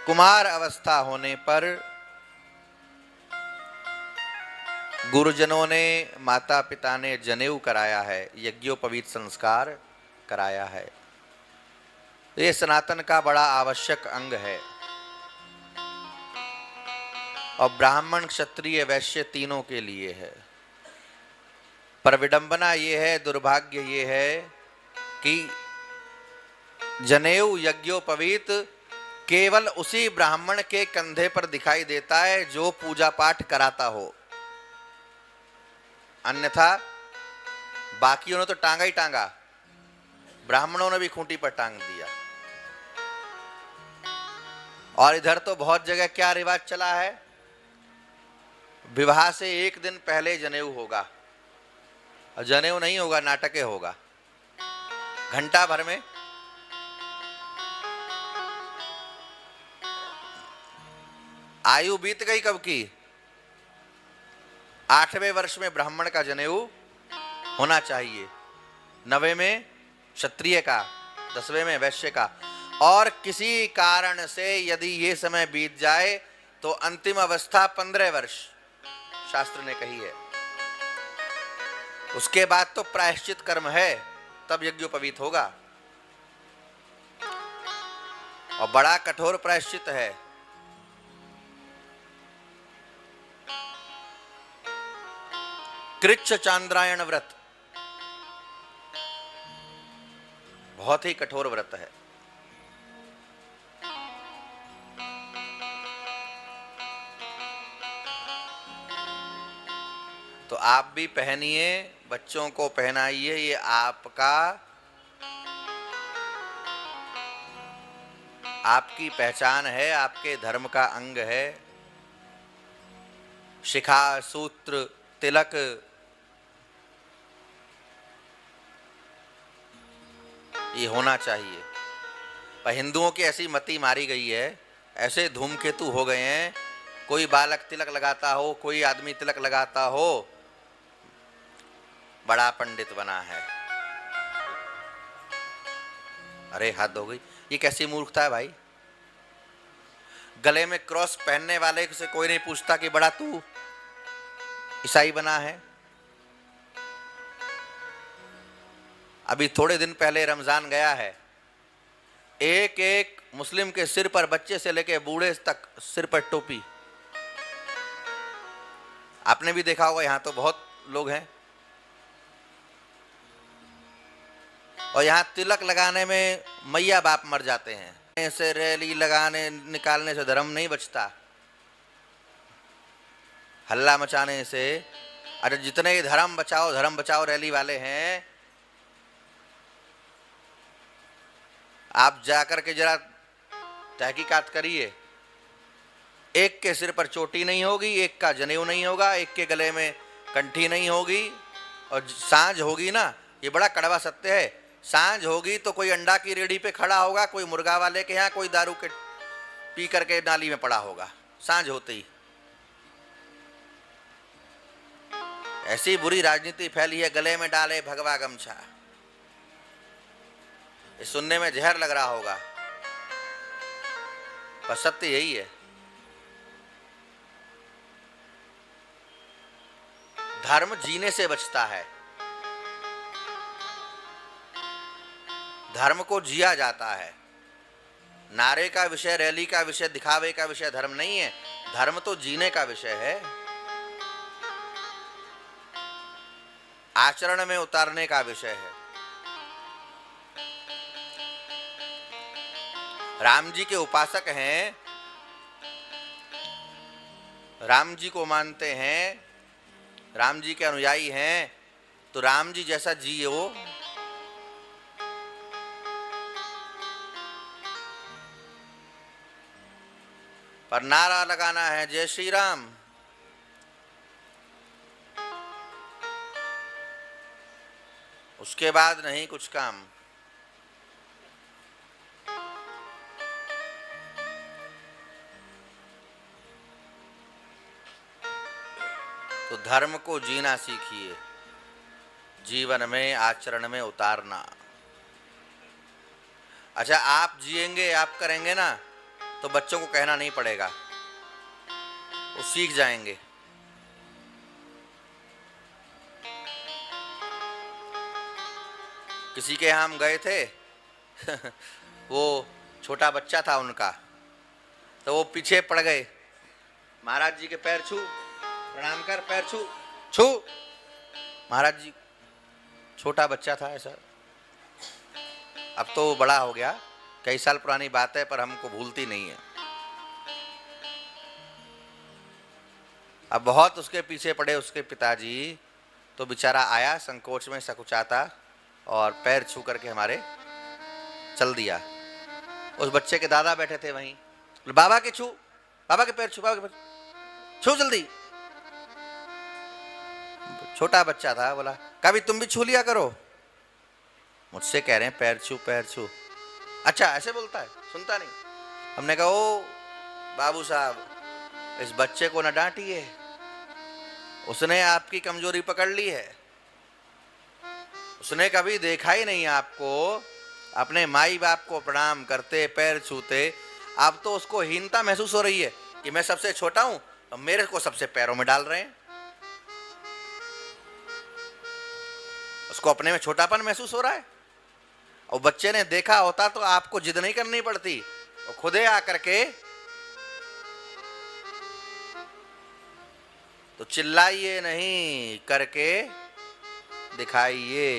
कुमार अवस्था होने पर गुरुजनों ने, माता पिता ने जनेऊ कराया है, यज्ञोपवीत संस्कार कराया है। ये सनातन का बड़ा आवश्यक अंग है और ब्राह्मण, क्षत्रिय, वैश्य तीनों के लिए है। पर विडंबना ये है, दुर्भाग्य ये है कि जनेऊ यज्ञोपवीत केवल उसी ब्राह्मण के कंधे पर दिखाई देता है जो पूजा पाठ कराता हो, अन्यथा बाकियों ने तो टांगा ही टांगा, ब्राह्मणों ने भी खूंटी पर टांग दिया। और इधर तो बहुत जगह क्या रिवाज चला है, विवाह से एक दिन पहले जनेऊ होगा, और जनेऊ नहीं होगा, नाटके होगा, घंटा भर में। आयु बीत गई कब की, 8वें वर्ष में ब्राह्मण का जनेऊ होना चाहिए, 9वें में क्षत्रिय का, 10वें में वैश्य का। और किसी कारण से यदि ये समय बीत जाए तो अंतिम अवस्था 15 वर्ष शास्त्र ने कही है। उसके बाद तो प्रायश्चित कर्म है, तब यज्ञोपवीत होगा, और बड़ा कठोर प्रायश्चित है। कृच्छ चांद्रायण व्रत बहुत ही कठोर व्रत है। तो आप भी पहनिए, बच्चों को पहनाइए, ये आपकी पहचान है, आपके धर्म का अंग है। शिखा, सूत्र, तिलक, ये होना चाहिए। पर हिंदुओं की ऐसी मति मारी गई है, ऐसे धूमकेतु हो गए हैं, कोई बालक तिलक लगाता हो, कोई आदमी तिलक लगाता हो, बड़ा पंडित बना है। अरे हद हो गई, ये कैसी मूर्खता है भाई। गले में क्रॉस पहनने वाले से कोई नहीं पूछता कि बड़ा तू ईसाई बना है। अभी थोड़े दिन पहले रमजान गया है, एक एक मुस्लिम के सिर पर, बच्चे से लेकर बूढ़े तक सिर पर टोपी। आपने भी देखा होगा, यहां तो बहुत लोग हैं। और यहां तिलक लगाने में मैया बाप मर जाते हैं। ऐसे रैली लगाने निकालने से धर्म नहीं बचता, हल्ला मचाने से। अरे जितने धर्म बचाओ रैली वाले हैं, आप जाकर के जरा तहकीकात करिए। एक के सिर पर चोटी नहीं होगी, एक का जनेऊ नहीं होगा, एक के गले में कंठी नहीं होगी। और सांझ होगी ना, ये बड़ा कड़वा सत्य है, सांझ होगी तो कोई अंडा की रेडी पे खड़ा होगा, कोई मुर्गा वाले के यहाँ, कोई दारू के पी करके नाली में पड़ा होगा सांझ होते ही। ऐसी बुरी राजनीति फैली है, गले में डाले भगवा गमछा। ये सुनने में जहर लग रहा होगा, पर सत्य यही है। धर्म जीने से बचता है, धर्म को जिया जाता है। नारे का विषय, रैली का विषय, दिखावे का विषय धर्म नहीं है, धर्म तो जीने का विषय है, आचरण में उतारने का विषय है। राम जी के उपासक हैं, राम जी को मानते हैं, राम जी के अनुयायी हैं, तो राम जी जैसा जियो। पर नारा लगाना है जय श्री राम, उसके बाद नहीं कुछ काम। तो धर्म को जीना सीखिए, जीवन में, आचरण में उतारना। अच्छा, आप जिएंगे, आप करेंगे ना, तो बच्चों को कहना नहीं पड़ेगा, वो सीख जाएंगे। किसी के यहाँ हम गए थे वो छोटा बच्चा था उनका, तो वो पीछे पड़ गए। महाराज जी के पैर छू, प्रणाम कर, पैर छू छू। महाराज जी, छोटा बच्चा था ऐसा, अब तो वो बड़ा हो गया, कई साल पुरानी बात है, पर हमको भूलती नहीं है। अब बहुत उसके पीछे पड़े उसके पिताजी, तो बेचारा आया संकोच में सकुचाता और पैर छू करके हमारे चल दिया। उस बच्चे के दादा बैठे थे वहीं, बाबा के छू, बाबा के पैर छू, बाबा के पैर छू जल्दी। छोटा बच्चा था, बोला कभी तुम भी छू लिया करो। मुझसे कह रहे हैं पैर छू पैर छू। अच्छा ऐसे बोलता है, सुनता नहीं। हमने कहा ओ बाबू साहब, इस बच्चे को न डांटिए, उसने आपकी कमजोरी पकड़ ली है। उसने कभी देखा ही नहीं आपको अपने माई बाप को प्रणाम करते, पैर छूते। अब तो उसको हीनता महसूस हो रही है कि मैं सबसे छोटा हूं और मेरे को सबसे पैरों में डाल रहे हैं। उसको अपने में छोटापन महसूस हो रहा है। और बच्चे ने देखा होता तो आपको जिद नहीं करनी पड़ती, वो खुदे आकर के तो चिल्लाइए नहीं, करके दिखाइए।